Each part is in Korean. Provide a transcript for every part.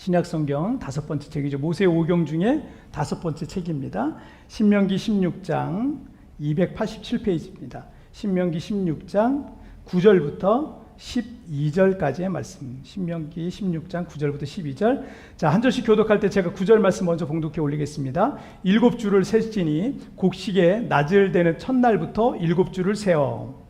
신약 성경 5번째 책이죠. 모세 오경 중에 5번째 책입니다. 신명기 16장 287페이지입니다. 신명기 16장 9절부터 12절까지의 말씀. 신명기 16장 9절부터 12절. 자, 한 절씩 교독할 때 제가 9절 말씀 먼저 봉독해 올리겠습니다. 7주를 셀지니 곡식에 낮을 되는 첫날부터 7주를 세어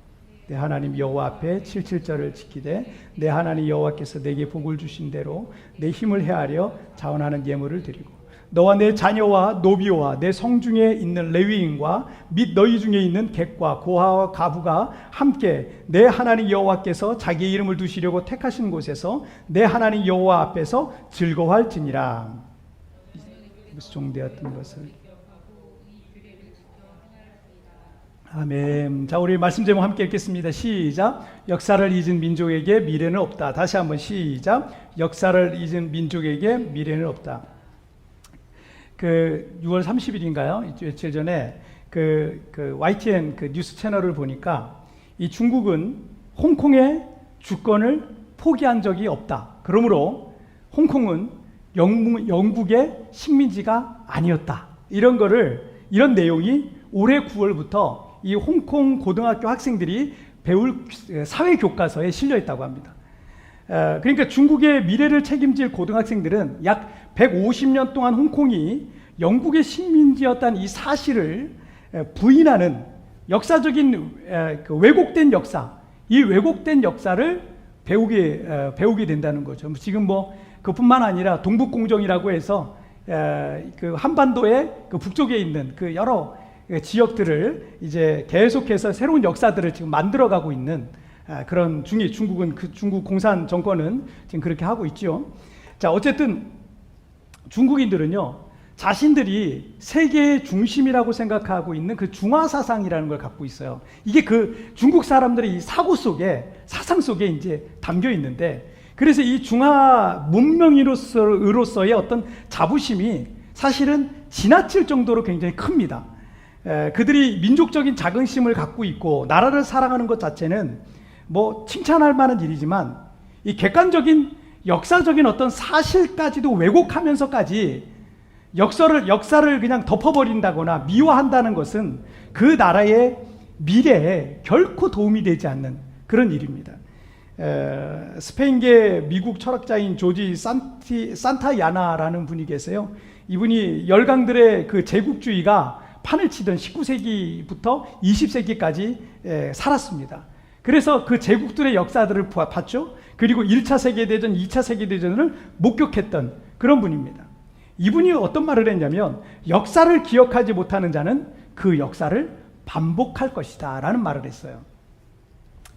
내 하나님 여호와 앞에 77절을 지키되 내 하나님 여호와께서 내게 복을 주신 대로 내 힘을 헤아려 자원하는 예물을 드리고 너와 내 자녀와 노비와 내 성중에 있는 레위인과 및 너희 중에 있는 객과 고아와 가부가 함께 내 하나님 여호와께서 자기 이름을 두시려고 택하신 곳에서 내 하나님 여호와 앞에서 즐거워할지니라. 종되었던 것을. 아멘. 자, 우리 말씀 제목 함께 읽겠습니다. 시작. 역사를 잊은 민족에게 미래는 없다. 다시 한번 시작. 역사를 잊은 민족에게 미래는 없다. 6월 30일인가요? 며칠 전에 YTN 뉴스 채널을 보니까 이 중국은 홍콩의 주권을 포기한 적이 없다. 그러므로 홍콩은 영국의 식민지가 아니었다. 이런 내용이 올해 9월부터 이 홍콩 고등학교 학생들이 배울 사회 교과서에 실려 있다고 합니다. 그러니까 중국의 미래를 책임질 고등학생들은 약 150년 동안 홍콩이 영국의 식민지였다는 이 사실을 부인하는 역사적인 왜곡된 역사, 이 왜곡된 역사를 배우게 된다는 거죠. 지금 그뿐만 아니라 동북공정이라고 해서 그 한반도의 그 북쪽에 있는 그 여러 지역들을 이제 계속해서 새로운 역사들을 지금 만들어가고 있는 그런 중국은 중국 공산 정권은 지금 그렇게 하고 있죠. 자, 어쨌든 중국인들은요 자신들이 세계의 중심이라고 생각하고 있는 그 중화 사상이라는 걸 갖고 있어요. 이게 그 중국 사람들의 이 사고 속에 사상 속에 이제 담겨 있는데, 그래서 이 중화 문명인으로서의 어떤 자부심이 사실은 지나칠 정도로 굉장히 큽니다. 그들이 민족적인 자긍심을 갖고 있고 나라를 사랑하는 것 자체는 칭찬할 만한 일이지만 이 객관적인 역사적인 어떤 사실까지도 왜곡하면서까지 역사를 그냥 덮어버린다거나 미화한다는 것은 그 나라의 미래에 결코 도움이 되지 않는 그런 일입니다. 스페인계 미국 철학자인 조지 산타야나라는 분이 계세요. 이분이 열강들의 그 제국주의가 판을 치던 19세기부터 20세기까지 살았습니다. 그래서 그 제국들의 역사들을 봤죠. 그리고 1차 세계대전, 2차 세계대전을 목격했던 그런 분입니다. 이분이 어떤 말을 했냐면 역사를 기억하지 못하는 자는 그 역사를 반복할 것이다 라는 말을 했어요.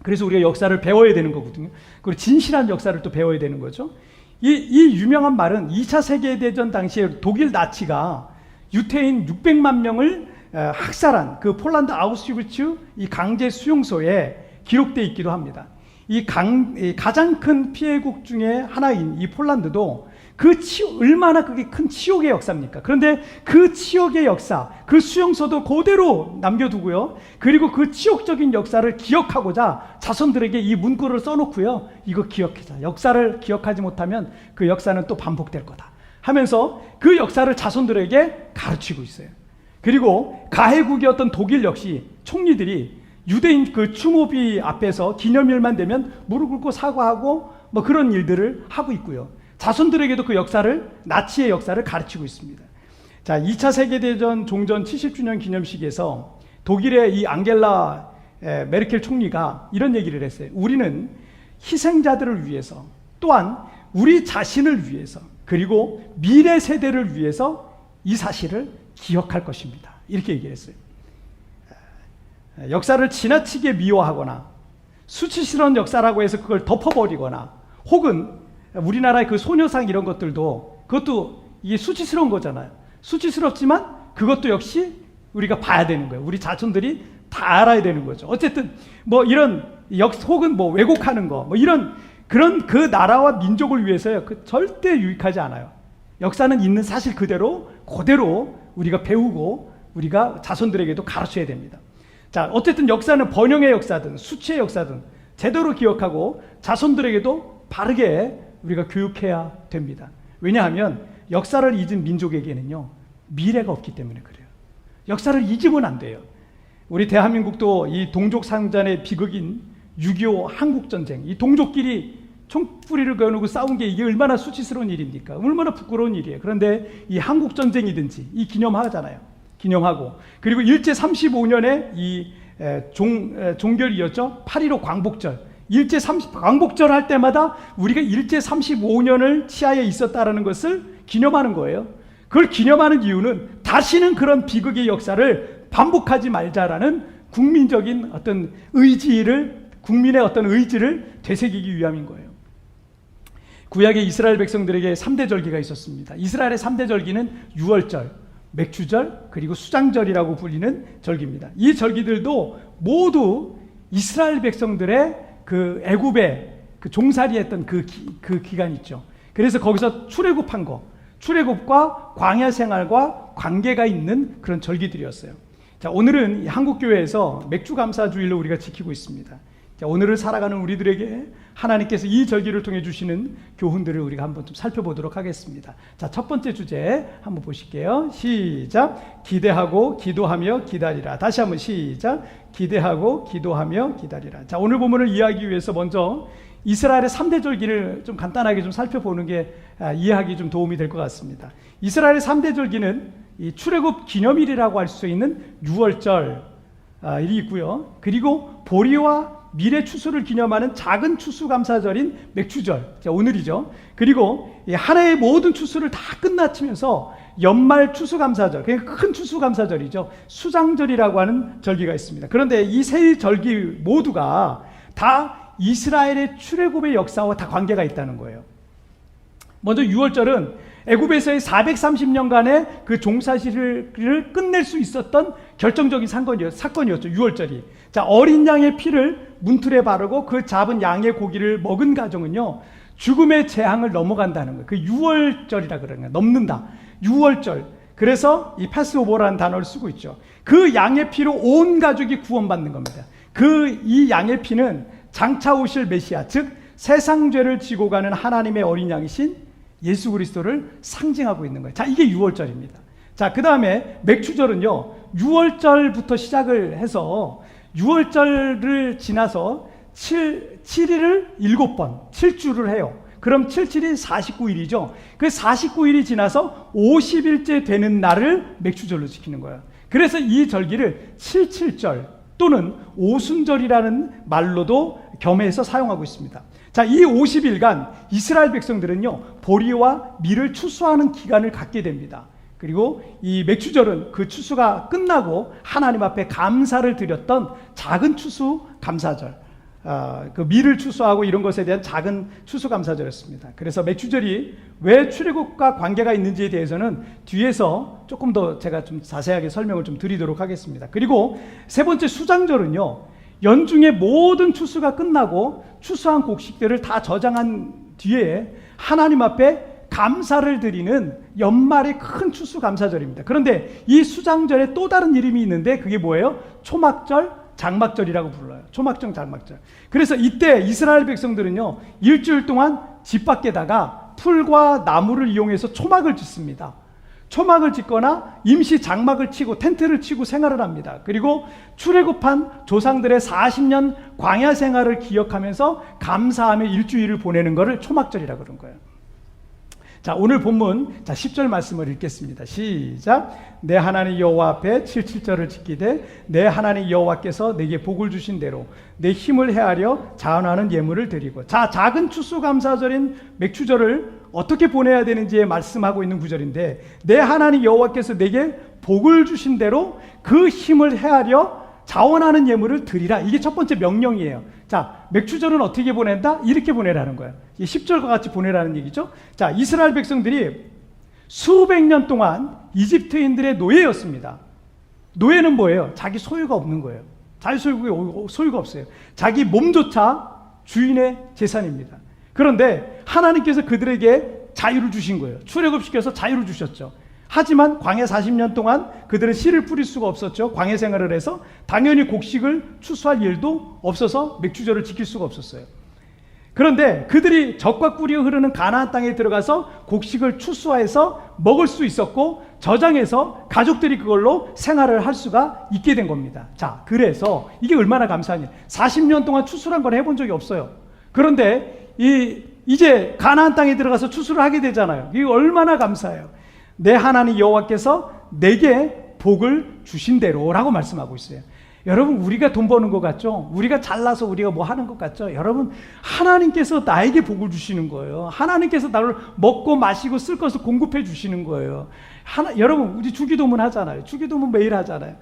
그래서 우리가 역사를 배워야 되는 거거든요. 그리고 진실한 역사를 또 배워야 되는 거죠. 이 유명한 말은 2차 세계대전 당시에 독일 나치가 유태인 600만 명을 학살한 그 폴란드 아우슈비츠 이 강제 수용소에 기록되어 있기도 합니다. 가장 큰 피해국 중에 하나인 이 폴란드도 얼마나 그게 큰 치욕의 역사입니까? 그런데 그 치욕의 역사, 그 수용소도 그대로 남겨두고요. 그리고 그 치욕적인 역사를 기억하고자 자손들에게 이 문구를 써놓고요. 이거 기억하자. 역사를 기억하지 못하면 그 역사는 또 반복될 거다 하면서 그 역사를 자손들에게 가르치고 있어요. 그리고 가해국이었던 독일 역시 총리들이 유대인 그 추모비 앞에서 기념일만 되면 무릎 꿇고 사과하고 그런 일들을 하고 있고요. 자손들에게도 그 역사를, 나치의 역사를 가르치고 있습니다. 자, 2차 세계대전 종전 70주년 기념식에서 독일의 이 앙겔라 메르켈 총리가 이런 얘기를 했어요. 우리는 희생자들을 위해서, 또한 우리 자신을 위해서, 그리고 미래 세대를 위해서 이 사실을 기억할 것입니다. 이렇게 얘기를 했어요. 역사를 지나치게 미워하거나 수치스러운 역사라고 해서 그걸 덮어버리거나, 혹은 우리나라의 그 소녀상 이런 것들도 그것도 이게 수치스러운 거잖아요. 수치스럽지만 그것도 역시 우리가 봐야 되는 거예요. 우리 자손들이 다 알아야 되는 거죠. 어쨌든 이런 혹은 왜곡하는 거 그런 그 나라와 민족을 위해서요. 절대 유익하지 않아요. 역사는 있는 사실 그대로 우리가 배우고 우리가 자손들에게도 가르쳐야 됩니다. 자, 어쨌든 역사는 번영의 역사든 수치의 역사든 제대로 기억하고 자손들에게도 바르게 우리가 교육해야 됩니다. 왜냐하면 역사를 잊은 민족에게는요, 미래가 없기 때문에 그래요. 역사를 잊으면 안 돼요. 우리 대한민국도 이 동족 상잔의 비극인 6.25 한국전쟁, 이 동족끼리 총뿌리를 겨누고 싸운 게 이게 얼마나 수치스러운 일입니까? 얼마나 부끄러운 일이에요. 그런데 이 한국전쟁이든지 이 기념하잖아요. 기념하고. 그리고 일제 35년에 이 종결이었죠. 8.15 광복절. 광복절 할 때마다 우리가 일제 35년을 치하에 있었다라는 것을 기념하는 거예요. 그걸 기념하는 이유는 다시는 그런 비극의 역사를 반복하지 말자라는 국민적인 어떤 국민의 어떤 의지를 되새기기 위함인 거예요. 구약의 이스라엘 백성들에게 3대 절기가 있었습니다. 이스라엘의 3대 절기는 유월절, 맥추절, 그리고 수장절이라고 불리는 절기입니다. 이 절기들도 모두 이스라엘 백성들의 그 애굽에 그 종살이했던 그 기간 있죠. 그래서 거기서 출애굽한 거, 출애굽과 광야 생활과 관계가 있는 그런 절기들이었어요. 자, 오늘은 한국교회에서 맥주감사주일로 우리가 지키고 있습니다. 자, 오늘을 살아가는 우리들에게 하나님께서 이 절기를 통해 주시는 교훈들을 우리가 한번 좀 살펴보도록 하겠습니다. 자, 첫 번째 주제 한번 보실게요. 시작. 기대하고 기도하며 기다리라. 다시 한번 시작. 기대하고 기도하며 기다리라. 자, 오늘 본문을 이해하기 위해서 먼저 이스라엘의 3대 절기를 좀 간단하게 좀 살펴보는 게 이해하기 좀 도움이 될 것 같습니다. 이스라엘의 3대 절기는 이 출애굽 기념일이라고 할 수 있는 유월절 일이 있고요. 그리고 보리와 미래 추수를 기념하는 작은 추수감사절인 맥추절, 자, 오늘이죠. 그리고 한 해의 모든 추수를 다 끝마치면서 연말 추수감사절, 그러니까 큰 추수감사절이죠. 수장절이라고 하는 절기가 있습니다. 그런데 이 세 절기 모두가 다 이스라엘의 출애굽의 역사와 다 관계가 있다는 거예요. 먼저 유월절은 애굽에서의 430년간의 그 종사시를 끝낼 수 있었던 결정적인 사건이었죠. 유월절이. 자, 어린 양의 피를 문틀에 바르고 그 잡은 양의 고기를 먹은 가정은요, 죽음의 재앙을 넘어간다는 거예요. 그 유월절이라 그러는 거예요. 넘는다. 유월절. 그래서 이 패스오버라는 단어를 쓰고 있죠. 그 양의 피로 온 가족이 구원받는 겁니다. 이 양의 피는 장차 오실 메시아, 즉 세상 죄를 지고 가는 하나님의 어린 양이신 예수 그리스도를 상징하고 있는 거예요. 자, 이게 유월절입니다. 자, 그 다음에 맥추절은요, 유월절부터 시작을 해서 유월절을 지나서 7일을 7번, 7주를 해요. 그럼 77이 49일이죠. 그 49일이 지나서 50일째 되는 날을 맥추절로 지키는 거예요. 그래서 이 절기를 77절 또는 오순절이라는 말로도 겸해서 사용하고 있습니다. 자, 이 50일간 이스라엘 백성들은요, 보리와 밀을 추수하는 기간을 갖게 됩니다. 그리고 이 맥추절은 그 추수가 끝나고 하나님 앞에 감사를 드렸던 작은 추수 감사절, 그 밀을 추수하고 이런 것에 대한 작은 추수 감사절이었습니다. 그래서 맥추절이 왜 출애굽과 관계가 있는지에 대해서는 뒤에서 조금 더 제가 좀 자세하게 설명을 좀 드리도록 하겠습니다. 그리고 세 번째 수장절은요, 연중에 모든 추수가 끝나고 추수한 곡식들을 다 저장한 뒤에 하나님 앞에 감사를 드리는 연말의 큰 추수 감사절입니다. 그런데 이 수장절에 또 다른 이름이 있는데 그게 뭐예요? 초막절, 장막절이라고 불러요. 초막절, 장막절. 그래서 이때 이스라엘 백성들은요, 일주일 동안 집 밖에다가 풀과 나무를 이용해서 초막을 짓습니다. 초막을 짓거나 임시 장막을 치고 텐트를 치고 생활을 합니다. 그리고 출애굽한 조상들의 40년 광야 생활을 기억하면서 감사하며 일주일을 보내는 것을 초막절이라고 그런 거예요. 자, 오늘 본문 10절 말씀을 읽겠습니다. 시작. 내 하나님 여호와 앞에 77절을 지키되 내 하나님 여호와께서 내게 복을 주신 대로 내 힘을 헤아려 자원하는 예물을 드리고. 자, 작은 추수감사절인 맥추절을 어떻게 보내야 되는지에 말씀하고 있는 구절인데, 내 하나님 여호와께서 내게 복을 주신 대로 그 힘을 헤아려 자원하는 예물을 드리라. 이게 첫 번째 명령이에요. 자, 맥추절은 어떻게 보낸다? 이렇게 보내라는 거예요. 10절과 같이 보내라는 얘기죠. 자, 이스라엘 백성들이 수백 년 동안 이집트인들의 노예였습니다. 노예는 뭐예요? 자기 소유가 없는 거예요. 자기 소유가 없어요. 자기 몸조차 주인의 재산입니다. 그런데 하나님께서 그들에게 자유를 주신 거예요. 출애굽시켜서 자유를 주셨죠. 하지만 광야 40년 동안 그들은 씨를 뿌릴 수가 없었죠. 광야 생활을 해서 당연히 곡식을 추수할 일도 없어서 맥추절을 지킬 수가 없었어요. 그런데 그들이 젖과 꿀이 흐르는 가나안 땅에 들어가서 곡식을 추수해서 먹을 수 있었고 저장해서 가족들이 그걸로 생활을 할 수가 있게 된 겁니다. 자, 그래서 이게 얼마나 감사하냐. 40년 동안 추수란 걸 해본 적이 없어요. 그런데 이제 가나안 땅에 들어가서 추수를 하게 되잖아요. 이게 얼마나 감사해요. 내 하나님 여호와께서 내게 복을 주신 대로라고 말씀하고 있어요. 여러분, 우리가 돈 버는 것 같죠? 우리가 잘나서 우리가 뭐 하는 것 같죠? 여러분, 하나님께서 나에게 복을 주시는 거예요. 하나님께서 나를 먹고 마시고 쓸 것을 공급해 주시는 거예요. 여러분, 우리 주기도문 하잖아요. 주기도문 매일 하잖아요.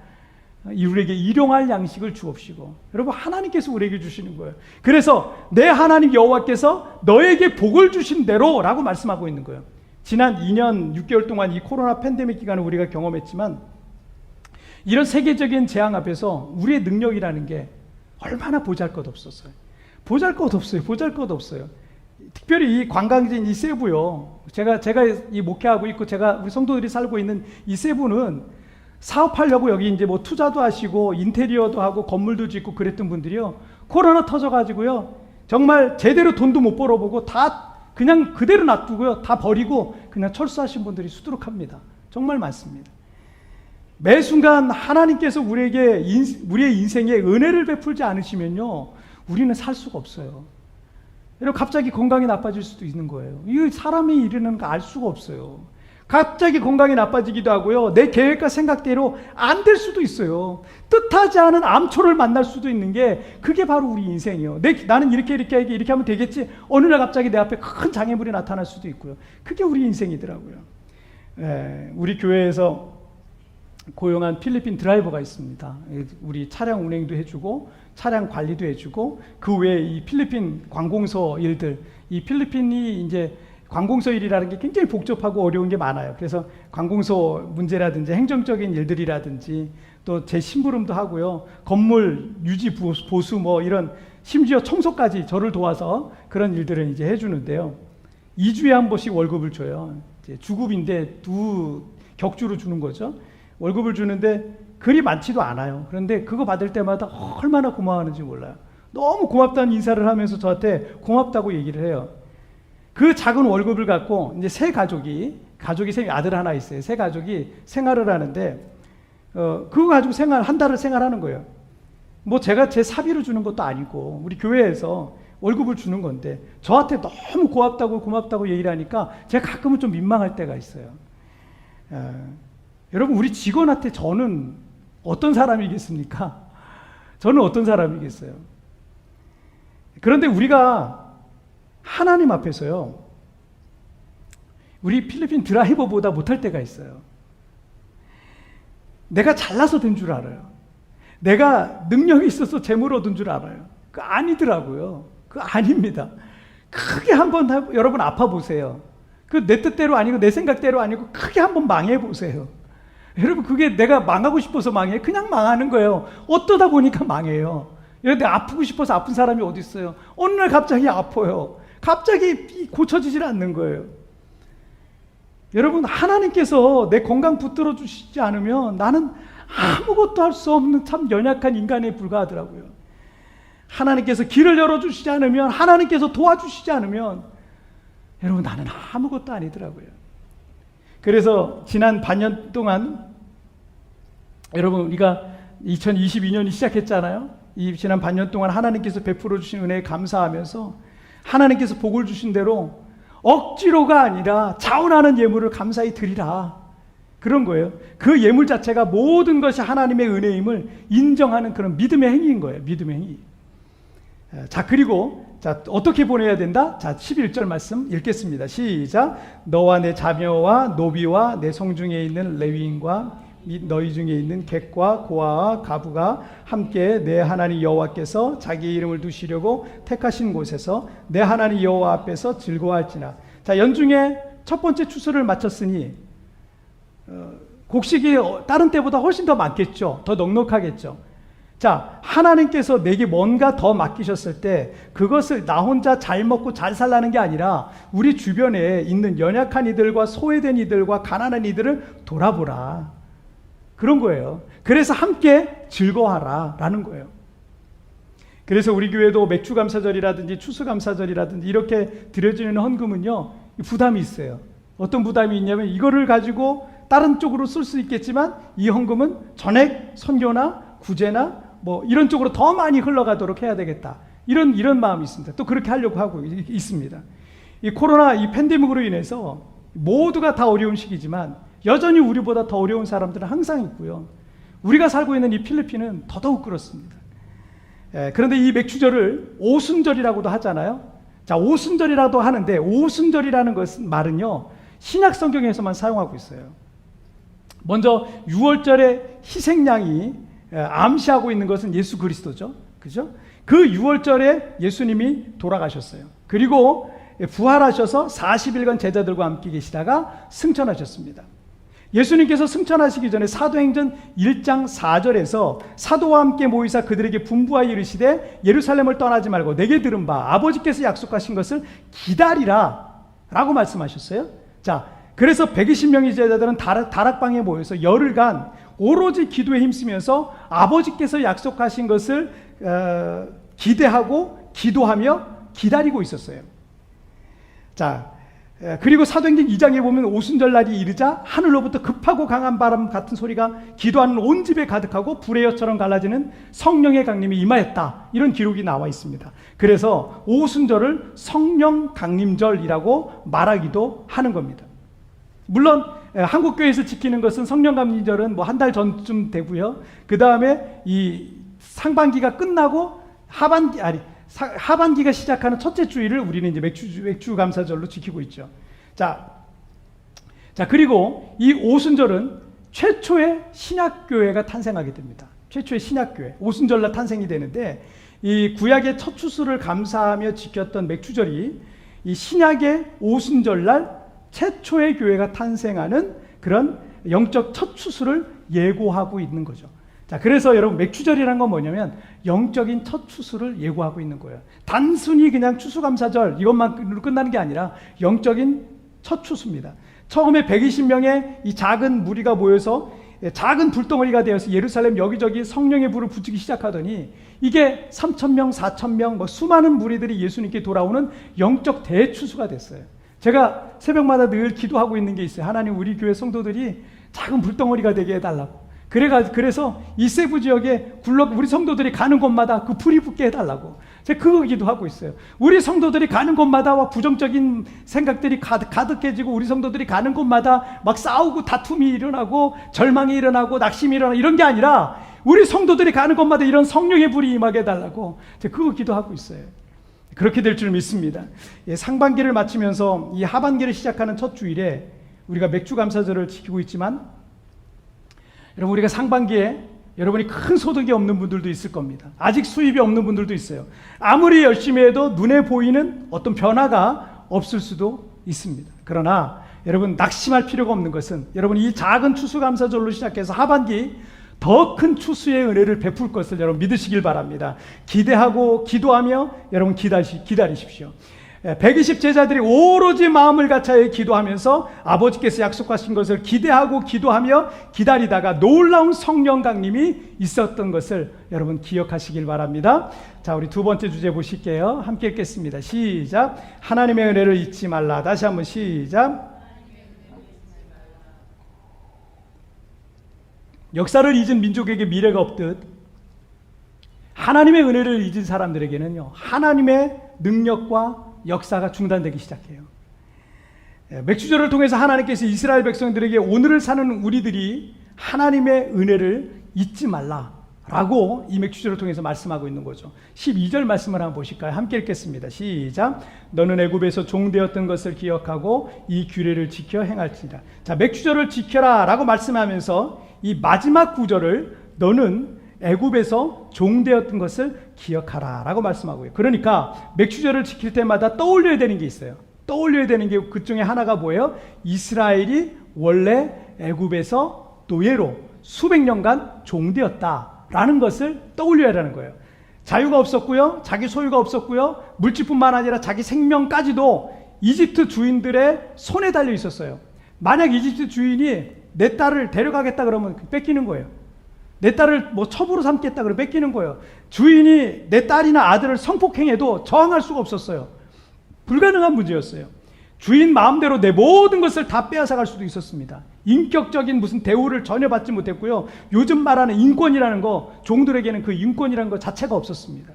우리에게 일용할 양식을 주옵시고. 여러분, 하나님께서 우리에게 주시는 거예요. 그래서 내 하나님 여호와께서 너에게 복을 주신 대로라고 말씀하고 있는 거예요. 지난 2년 6개월 동안 이 코로나 팬데믹 기간을 우리가 경험했지만 이런 세계적인 재앙 앞에서 우리의 능력이라는 게 얼마나 보잘것없었어요. 보잘것없어요. 특별히 이 관광지인 이 세부요. 제가 이 목회하고 있고 우리 성도들이 살고 있는 이 세부는 사업하려고 여기 이제 뭐 투자도 하시고 인테리어도 하고 건물도 짓고 그랬던 분들이요. 코로나 터져가지고요. 정말 제대로 돈도 못 벌어보고 다 그냥 그대로 놔두고요. 다 버리고 그냥 철수하신 분들이 수두룩합니다. 정말 많습니다. 매 순간 하나님께서 우리에게 우리의 인생에 은혜를 베풀지 않으시면요, 우리는 살 수가 없어요. 여러분, 갑자기 건강이 나빠질 수도 있는 거예요. 이거 사람이 이르는 거 알 수가 없어요. 갑자기 건강이 나빠지기도 하고요, 내 계획과 생각대로 안 될 수도 있어요. 뜻하지 않은 암초를 만날 수도 있는 게 그게 바로 우리 인생이에요. 나는 이렇게 하면 되겠지. 어느 날 갑자기 내 앞에 큰 장애물이 나타날 수도 있고요. 그게 우리 인생이더라고요. 우리 교회에서 고용한 필리핀 드라이버가 있습니다. 우리 차량 운행도 해주고 차량 관리도 해주고 그 외에 이 필리핀 관공서 일들, 이 필리핀이 이제 관공서 일이라는 게 굉장히 복잡하고 어려운 게 많아요. 그래서 관공서 문제라든지 행정적인 일들이라든지 또 재심부름도 하고요, 건물 유지 보수 뭐 이런 심지어 청소까지 저를 도와서 그런 일들을 이제 해주는데요. 2주에 한 번씩 월급을 줘요. 이제 주급인데 두 격주로 주는 거죠. 월급을 주는데 그리 많지도 않아요. 그런데 그거 받을 때마다 얼마나 고마워하는지 몰라요. 너무 고맙다는 인사를 하면서 저한테 고맙다고 얘기를 해요. 그 작은 월급을 갖고 이제 세 가족이 아들 하나 있어요. 세 가족이 생활을 하는데 그거 가지고 한 달을 생활하는 거예요. 뭐 제가 제 사비로 주는 것도 아니고 우리 교회에서 월급을 주는 건데 저한테 너무 고맙다고 얘기를 하니까 제가 가끔은 좀 민망할 때가 있어요. 여러분, 우리 직원한테 저는 어떤 사람이겠습니까? 저는 어떤 사람이겠어요? 그런데 우리가 하나님 앞에서요, 우리 필리핀 드라이버보다 못할 때가 있어요. 내가 잘나서 된 줄 알아요. 내가 능력이 있어서 재물 얻은 줄 알아요. 그거 아니더라고요. 그거 아닙니다. 크게 한번 여러분 아파보세요. 그 내 뜻대로 아니고 내 생각대로 아니고 크게 한번 망해보세요. 여러분, 그게 내가 망하고 싶어서 망해? 그냥 망하는 거예요. 어떠다 보니까 망해요. 내가 아프고 싶어서 아픈 사람이 어디 있어요? 어느 날 갑자기 아파요. 갑자기 고쳐지질 않는 거예요. 여러분, 하나님께서 내 건강 붙들어 주시지 않으면 나는 아무것도 할 수 없는 참 연약한 인간에 불과하더라고요. 하나님께서 길을 열어주시지 않으면, 하나님께서 도와주시지 않으면 여러분, 나는 아무것도 아니더라고요. 그래서 지난 반년 동안 여러분, 우리가 2022년이 시작했잖아요. 이 지난 반년 동안 하나님께서 베풀어 주신 은혜에 감사하면서 하나님께서 복을 주신 대로 억지로가 아니라 자원하는 예물을 감사히 드리라, 그런 거예요. 그 예물 자체가 모든 것이 하나님의 은혜임을 인정하는 그런 믿음의 행위인 거예요. 믿음의 행위. 자, 그리고 어떻게 보내야 된다? 자, 11절 말씀 읽겠습니다. 시작. 너와 내 자녀와 노비와 내 성중에 있는 레위인과 및 너희 중에 있는 객과 고아와 가부가 함께 내 하나님 여호와께서 자기 이름을 두시려고 택하신 곳에서 내 하나님 여호와 앞에서 즐거워할지나. 자, 연중에 첫 번째 추수를 마쳤으니 곡식이 다른 때보다 훨씬 더 많겠죠. 더 넉넉하겠죠. 자, 하나님께서 내게 뭔가 더 맡기셨을 때 그것을 나 혼자 잘 먹고 잘 살라는 게 아니라 우리 주변에 있는 연약한 이들과 소외된 이들과 가난한 이들을 돌아보라, 그런 거예요. 그래서 함께 즐거워하라 라는 거예요. 그래서 우리 교회도 맥주감사절이라든지 추수감사절이라든지 이렇게 드려지는 헌금은요, 부담이 있어요. 어떤 부담이 있냐면 이거를 가지고 다른 쪽으로 쓸 수 있겠지만 이 헌금은 전액 선교나 구제나 뭐 이런 쪽으로 더 많이 흘러가도록 해야 되겠다. 이런 마음이 있습니다. 또 그렇게 하려고 하고 있습니다. 이 코로나 이 팬데믹으로 인해서 모두가 다 어려운 시기지만 여전히 우리보다 더 어려운 사람들은 항상 있고요. 우리가 살고 있는 이 필리핀은 더더욱 그렇습니다. 그런데 이 맥주절을 오순절이라고도 하잖아요. 자, 오순절이라도 하는데 오순절이라는 것은 말은요, 신약 성경에서만 사용하고 있어요. 먼저 6월절의 희생양이 암시하고 있는 것은 예수 그리스도죠. 그죠? 그 6월절에 예수님이 돌아가셨어요. 그리고 부활하셔서 40일간 제자들과 함께 계시다가 승천하셨습니다. 예수님께서 승천하시기 전에 사도행전 1장 4절에서 사도와 함께 모이사 그들에게 분부하여 이르시되 예루살렘을 떠나지 말고 내게 들은 바 아버지께서 약속하신 것을 기다리라 라고 말씀하셨어요. 자, 그래서 120명의 제자들은 다락방에 모여서 열흘간 오로지 기도에 힘쓰면서 아버지께서 약속하신 것을 기대하고 기도하며 기다리고 있었어요. 자, 그리고 사도행전 2장에 보면 오순절날이 이르자 하늘로부터 급하고 강한 바람 같은 소리가 기도하는 온 집에 가득하고 불의 엿처럼 갈라지는 성령의 강림이 임하였다. 이런 기록이 나와 있습니다. 그래서 오순절을 성령 강림절이라고 말하기도 하는 겁니다. 물론 한국교회에서 지키는 것은 성령 강림절은 뭐 한 달 전쯤 되고요. 그 다음에 이 상반기가 끝나고 하반기가 시작하는 첫째 주일을 우리는 이제 맥주 감사절로 지키고 있죠. 자, 그리고 이 오순절은 최초의 신약교회가 탄생하게 됩니다. 최초의 신약교회. 오순절날 탄생이 되는데 이 구약의 첫 추수를 감사하며 지켰던 맥주절이 이 신약의 오순절날 최초의 교회가 탄생하는 그런 영적 첫 추수를 예고하고 있는 거죠. 자, 그래서 여러분 맥주절이란 건 뭐냐면 영적인 첫 추수를 예고하고 있는 거예요. 단순히 그냥 추수감사절 이것만으로 끝나는 게 아니라 영적인 첫 추수입니다. 처음에 120명의 이 작은 무리가 모여서 작은 불덩어리가 되어서 예루살렘 여기저기 성령의 불을 붙이기 시작하더니 이게 3,000명, 4,000명 뭐 수많은 무리들이 예수님께 돌아오는 영적 대추수가 됐어요. 제가 새벽마다 늘 기도하고 있는 게 있어요. 하나님, 우리 교회 성도들이 작은 불덩어리가 되게 해달라고. 그래서 이 세부 지역에 우리 성도들이 가는 곳마다 그 불이 붙게 해달라고 제가 그거 기도하고 있어요. 우리 성도들이 가는 곳마다 부정적인 생각들이 가득해지고 우리 성도들이 가는 곳마다 막 싸우고 다툼이 일어나고 절망이 일어나고 낙심이 일어나고 이런 게 아니라 우리 성도들이 가는 곳마다 이런 성령의 불이 임하게 해달라고 제가 그거 기도하고 있어요. 그렇게 될 줄 믿습니다. 상반기를 마치면서 이 하반기를 시작하는 첫 주일에 우리가 맥주감사절을 지키고 있지만 여러분, 우리가 상반기에 여러분이 큰 소득이 없는 분들도 있을 겁니다. 아직 수입이 없는 분들도 있어요. 아무리 열심히 해도 눈에 보이는 어떤 변화가 없을 수도 있습니다. 그러나 여러분, 낙심할 필요가 없는 것은 여러분 이 작은 추수감사절로 시작해서 하반기 더 큰 추수의 은혜를 베풀 것을 여러분 믿으시길 바랍니다. 기대하고 기도하며 여러분 기다리십시오. 120 제자들이 오로지 마음을 같이 기도하면서 아버지께서 약속하신 것을 기대하고 기도하며 기다리다가 놀라운 성령 강림이 있었던 것을 여러분 기억하시길 바랍니다. 자, 우리 두 번째 주제 보실게요. 함께 읽겠습니다. 시작. 하나님의 은혜를 잊지 말라. 다시 한번 시작. 역사를 잊은 민족에게 미래가 없듯 하나님의 은혜를 잊은 사람들에게는요, 하나님의 능력과 역사가 중단되기 시작해요. 맥주절을 통해서 하나님께서 이스라엘 백성들에게 오늘을 사는 우리들이 하나님의 은혜를 잊지 말라라고 이 맥주절을 통해서 말씀하고 있는 거죠. 12절 말씀을 한번 보실까요? 함께 읽겠습니다. 시작. 너는 애굽에서 종되었던 것을 기억하고 이 규례를 지켜 행할지니라. 자, 맥주절을 지켜라 라고 말씀하면서 이 마지막 구절을 너는 애굽에서 종되었던 것을 기억하라 라고 말씀하고요. 그러니까 맥주절을 지킬 때마다 떠올려야 되는 게 있어요. 떠올려야 되는 게 그 중에 하나가 뭐예요? 이스라엘이 원래 애굽에서 노예로 수백 년간 종되었다라는 것을 떠올려야 하는 거예요. 자유가 없었고요, 자기 소유가 없었고요, 물질뿐만 아니라 자기 생명까지도 이집트 주인들의 손에 달려 있었어요. 만약 이집트 주인이 내 딸을 데려가겠다 그러면 뺏기는 거예요. 내 딸을 뭐 첩으로 삼겠다 그래 뺏기는 거예요. 주인이 내 딸이나 아들을 성폭행해도 저항할 수가 없었어요. 불가능한 문제였어요. 주인 마음대로 내 모든 것을 다 빼앗아갈 수도 있었습니다. 인격적인 무슨 대우를 전혀 받지 못했고요. 요즘 말하는 인권이라는 거, 종들에게는 그 인권이라는 것 자체가 없었습니다.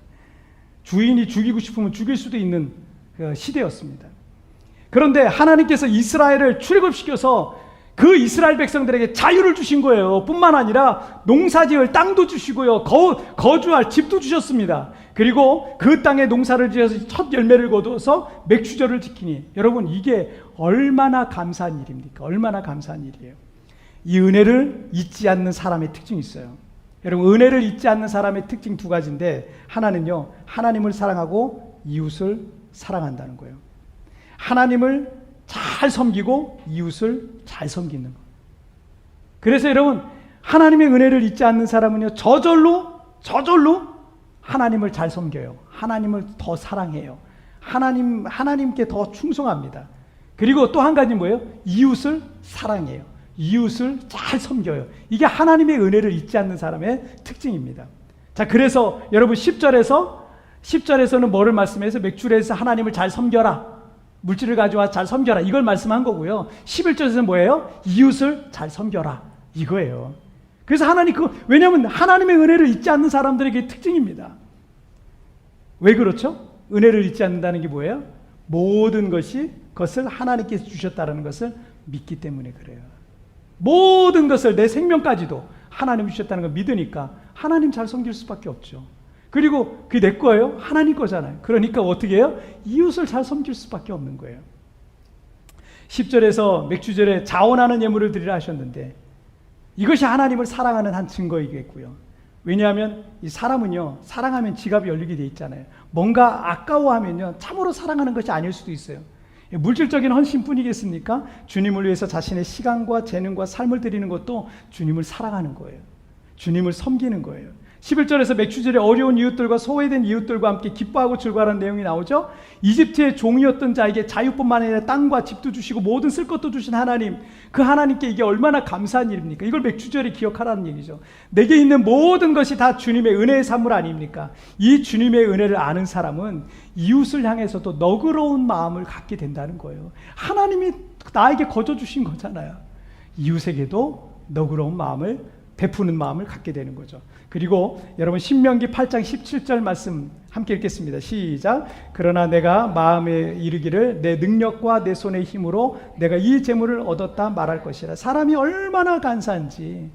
주인이 죽이고 싶으면 죽일 수도 있는 그 시대였습니다. 그런데 하나님께서 이스라엘을 출애굽시켜서 그 이스라엘 백성들에게 자유를 주신 거예요. 뿐만 아니라 농사지을 땅도 주시고요. 거주할 집도 주셨습니다. 그리고 그 땅에 농사를 지어서 첫 열매를 거두어서 맥주절을 지키니, 여러분 이게 얼마나 감사한 일입니까? 얼마나 감사한 일이에요. 이 은혜를 잊지 않는 사람의 특징이 있어요. 여러분, 은혜를 잊지 않는 사람의 특징 두 가지인데, 하나는요, 하나님을 사랑하고 이웃을 사랑한다는 거예요. 하나님을 잘 섬기고 이웃을 잘 섬기는 거. 그래서 여러분, 하나님의 은혜를 잊지 않는 사람은요, 저절로 하나님을 잘 섬겨요. 하나님을 더 사랑해요. 하나님께 더 충성합니다. 그리고 또 한 가지 뭐예요? 이웃을 사랑해요. 이웃을 잘 섬겨요. 이게 하나님의 은혜를 잊지 않는 사람의 특징입니다. 자, 그래서 여러분 10절에서는 뭐를 말씀해서 맥주에서 하나님을 잘 섬겨라. 물질을 가져와 잘 섬겨라. 이걸 말씀한 거고요. 11절에서는 뭐예요? 이웃을 잘 섬겨라. 이거예요. 그래서 왜냐하면 하나님의 은혜를 잊지 않는 사람들에게 특징입니다. 왜 그렇죠? 은혜를 잊지 않는다는 게 뭐예요? 모든 것을 하나님께서 주셨다는 것을 믿기 때문에 그래요. 모든 것을, 내 생명까지도 하나님이 주셨다는 걸 믿으니까 하나님 잘 섬길 수밖에 없죠. 그리고 그게 내 거예요? 하나님 거잖아요. 그러니까 어떻게 해요? 이웃을 잘 섬길 수밖에 없는 거예요. 10절에서 맥주절에 자원하는 예물을 드리라 하셨는데, 이것이 하나님을 사랑하는 한 증거이겠고요. 왜냐하면 이 사람은요, 사랑하면 지갑이 열리게 돼 있잖아요. 뭔가 아까워하면요, 참으로 사랑하는 것이 아닐 수도 있어요. 물질적인 헌신뿐이겠습니까? 주님을 위해서 자신의 시간과 재능과 삶을 드리는 것도 주님을 사랑하는 거예요. 주님을 섬기는 거예요. 11절에서 맥주절에 어려운 이웃들과 소외된 이웃들과 함께 기뻐하고 즐거워하는 내용이 나오죠. 이집트의 종이었던 자에게 자유뿐만 아니라 땅과 집도 주시고 모든 쓸 것도 주신 하나님, 그 하나님께 이게 얼마나 감사한 일입니까? 이걸 맥주절에 기억하라는 얘기죠. 내게 있는 모든 것이 다 주님의 은혜의 산물 아닙니까? 이 주님의 은혜를 아는 사람은 이웃을 향해서도 너그러운 마음을 갖게 된다는 거예요. 하나님이 나에게 거저 주신 거잖아요. 이웃에게도 너그러운 마음을 베푸는 마음을 갖게 되는 거죠. 그리고 여러분 신명기 8장 17절 말씀 함께 읽겠습니다. 시작. 그러나 내가 마음에 이르기를 내 능력과 내 손의 힘으로 내가 이 재물을 얻었다 말할 것이라. 사람이 얼마나 간사한지.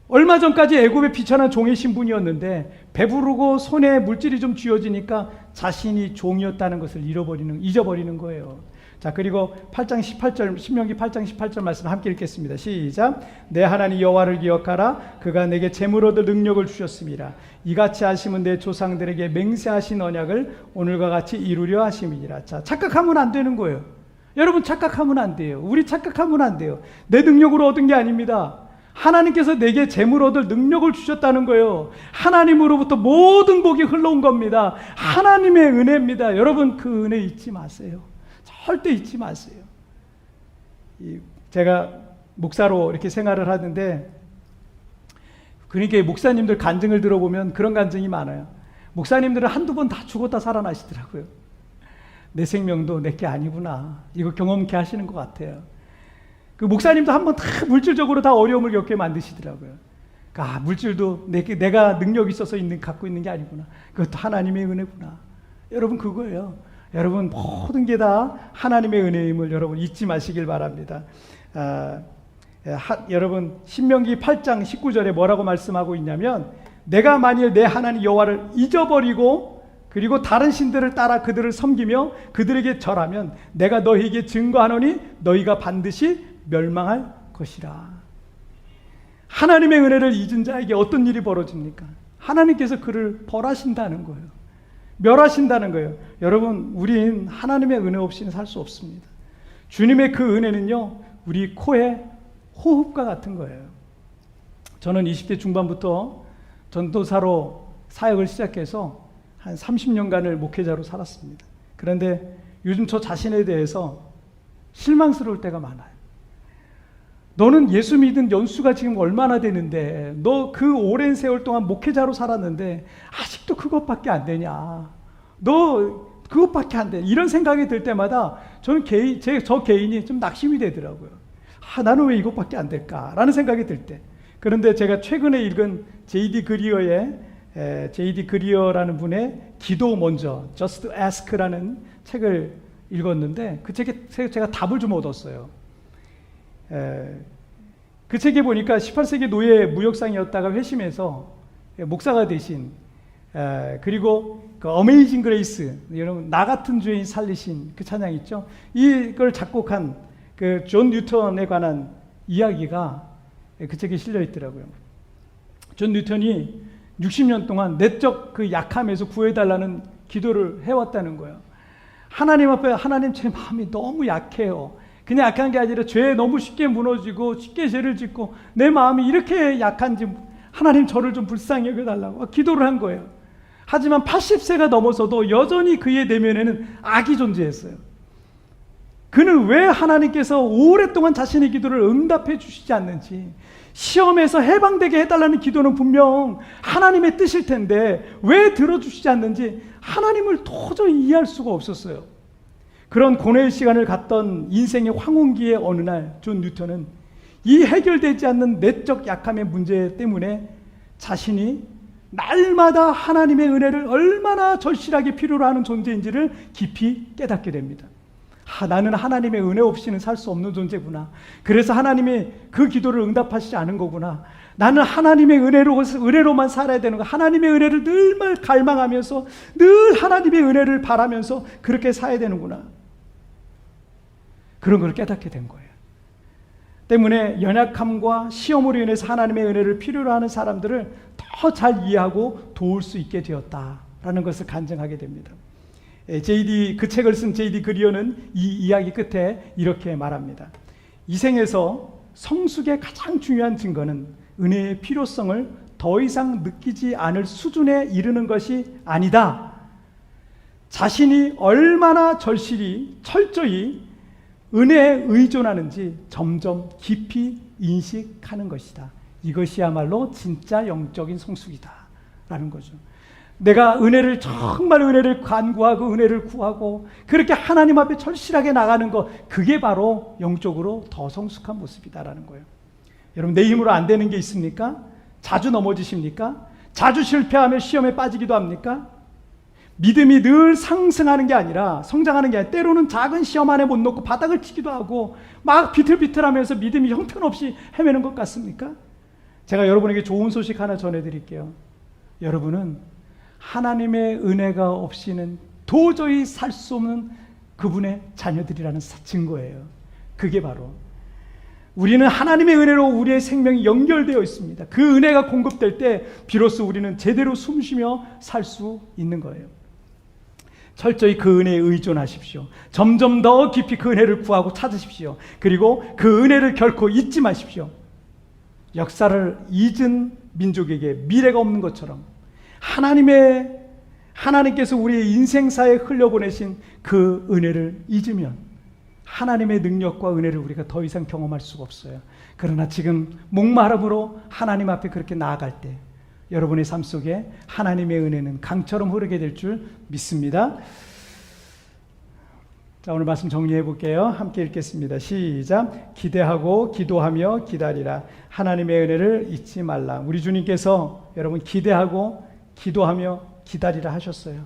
얼마 전까지 애굽에 비천한 종의 신분이었는데 배부르고 손에 물질이 좀 쥐어지니까 자신이 종이었다는 것을 잊어버리는 거예요. 자, 그리고 8장 18절, 신명기 8장 18절 말씀 함께 읽겠습니다. 시작. 내 하나님 여호와를 기억하라. 그가 내게 재물 얻을 능력을 주셨음이라. 이같이 하심은 내 조상들에게 맹세하신 언약을 오늘과 같이 이루려 하심이니라. 자, 착각하면 안 되는 거예요. 여러분, 착각하면 안 돼요. 우리 착각하면 안 돼요. 내 능력으로 얻은 게 아닙니다. 하나님께서 내게 재물 얻을 능력을 주셨다는 거예요. 하나님으로부터 모든 복이 흘러온 겁니다. 하나님의 은혜입니다. 여러분, 그 은혜 잊지 마세요. 절대 잊지 마세요. 제가 목사로 이렇게 생활을 하는데, 그러니까 목사님들 간증을 들어보면 그런 간증이 많아요. 목사님들은 한두 번 다 죽었다 살아나시더라고요. 내 생명도 내게 아니구나. 이거 경험케 하시는 것 같아요. 그 목사님도 한번 다 물질적으로 다 어려움을 겪게 만드시더라고요. 아, 물질도 내가 능력이 있어서 갖고 있는 게 아니구나. 그것도 하나님의 은혜구나. 여러분, 그거예요. 여러분, 모든 게 다 하나님의 은혜임을 여러분 잊지 마시길 바랍니다. 여러분, 신명기 8장 19절에 뭐라고 말씀하고 있냐면, 내가 만일 내 하나님 여호와를 잊어버리고 그리고 다른 신들을 따라 그들을 섬기며 그들에게 절하면 내가 너희에게 증거하노니 너희가 반드시 멸망할 것이라. 하나님의 은혜를 잊은 자에게 어떤 일이 벌어집니까? 하나님께서 그를 벌하신다는 거예요. 멸하신다는 거예요. 여러분, 우린 하나님의 은혜 없이는 살 수 없습니다. 주님의 그 은혜는요, 우리 코에 호흡과 같은 거예요. 저는 20대 중반부터 전도사로 사역을 시작해서 한 30년간을 목회자로 살았습니다. 그런데 요즘 저 자신에 대해서 실망스러울 때가 많아요. 너는 예수 믿은 연수가 지금 얼마나 되는데, 너 그 오랜 세월 동안 목회자로 살았는데 아직도 그것밖에 안 되냐? 너 그것밖에 안 돼. 이런 생각이 들 때마다 저는 저 개인이 좀 낙심이 되더라고요. 나는 왜 이것밖에 안 될까라는 생각이 들 때. 그런데 제가 최근에 읽은 J.D. 그리어라는 분의 기도 먼저, Just Ask라는 책을 읽었는데 그 책에 제가 답을 좀 얻었어요. 그 책에 보니까 18세기 노예 무역상이었다가 회심해서 목사가 되신, 그리고 그 어메이징 그레이스, 여러분 나 같은 죄인 살리신 그 찬양 있죠? 이걸 작곡한 그 존 뉴턴에 관한 이야기가 그 책에 실려 있더라고요. 존 뉴턴이 60년 동안 내적 그 약함에서 구해달라는 기도를 해왔다는 거예요. 하나님 앞에, 하나님 제 마음이 너무 약해요. 그냥 약한 게 아니라 죄에 너무 쉽게 무너지고 쉽게 죄를 짓고 내 마음이 이렇게 약한지 하나님 저를 좀 불쌍히 여겨달라고 기도를 한 거예요. 하지만 80세가 넘어서도 여전히 그의 내면에는 악이 존재했어요. 그는 왜 하나님께서 오랫동안 자신의 기도를 응답해 주시지 않는지, 시험에서 해방되게 해달라는 기도는 분명 하나님의 뜻일 텐데 왜 들어주시지 않는지 하나님을 도저히 이해할 수가 없었어요. 그런 고뇌의 시간을 갖던 인생의 황혼기의 어느 날 존 뉴턴은 이 해결되지 않는 내적 약함의 문제 때문에 자신이 날마다 하나님의 은혜를 얼마나 절실하게 필요로 하는 존재인지를 깊이 깨닫게 됩니다. 나는 하나님의 은혜 없이는 살 수 없는 존재구나. 그래서 하나님이 그 기도를 응답하시지 않은 거구나. 나는 하나님의 은혜로만 살아야 되는 거. 하나님의 은혜를 늘 갈망하면서 늘 하나님의 은혜를 바라면서 그렇게 살아야 되는구나. 그런 걸 깨닫게 된 거예요. 때문에 연약함과 시험으로 인해서 하나님의 은혜를 필요로 하는 사람들을 더 잘 이해하고 도울 수 있게 되었다라는 것을 간증하게 됩니다. 그 책을 쓴 J.D. 그리어는 이 이야기 끝에 이렇게 말합니다. 이 생에서 성숙의 가장 중요한 증거는 은혜의 필요성을 더 이상 느끼지 않을 수준에 이르는 것이 아니다. 자신이 얼마나 철저히 은혜에 의존하는지 점점 깊이 인식하는 것이다. 이것이야말로 진짜 영적인 성숙이다 라는 거죠. 내가 정말 은혜를 간구하고 은혜를 구하고 그렇게 하나님 앞에 절실하게 나가는 것, 그게 바로 영적으로 더 성숙한 모습이다라는 거예요. 여러분, 내 힘으로 안 되는 게 있습니까? 자주 넘어지십니까? 자주 실패하며 시험에 빠지기도 합니까? 믿음이 늘 상승하는 게 아니라, 성장하는 게 아니라 때로는 작은 시험 안에 못 놓고 바닥을 치기도 하고 막 비틀비틀하면서 믿음이 형편없이 헤매는 것 같습니까? 제가 여러분에게 좋은 소식 하나 전해드릴게요. 여러분은 하나님의 은혜가 없이는 도저히 살 수 없는 그분의 자녀들이라는 증거예요. 그게 바로 우리는 하나님의 은혜로 우리의 생명이 연결되어 있습니다. 그 은혜가 공급될 때 비로소 우리는 제대로 숨쉬며 살 수 있는 거예요. 철저히 그 은혜에 의존하십시오. 점점 더 깊이 그 은혜를 구하고 찾으십시오. 그리고 그 은혜를 결코 잊지 마십시오. 역사를 잊은 민족에게 미래가 없는 것처럼 하나님께서 우리의 인생사에 흘려보내신 그 은혜를 잊으면 하나님의 능력과 은혜를 우리가 더 이상 경험할 수가 없어요. 그러나 지금 목마름으로 하나님 앞에 그렇게 나아갈 때 여러분의 삶 속에 하나님의 은혜는 강처럼 흐르게 될 줄 믿습니다. 자, 오늘 말씀 정리해 볼게요. 함께 읽겠습니다. 시작. 기대하고 기도하며 기다리라. 하나님의 은혜를 잊지 말라. 우리 주님께서 여러분 기대하고 기도하며 기다리라 하셨어요.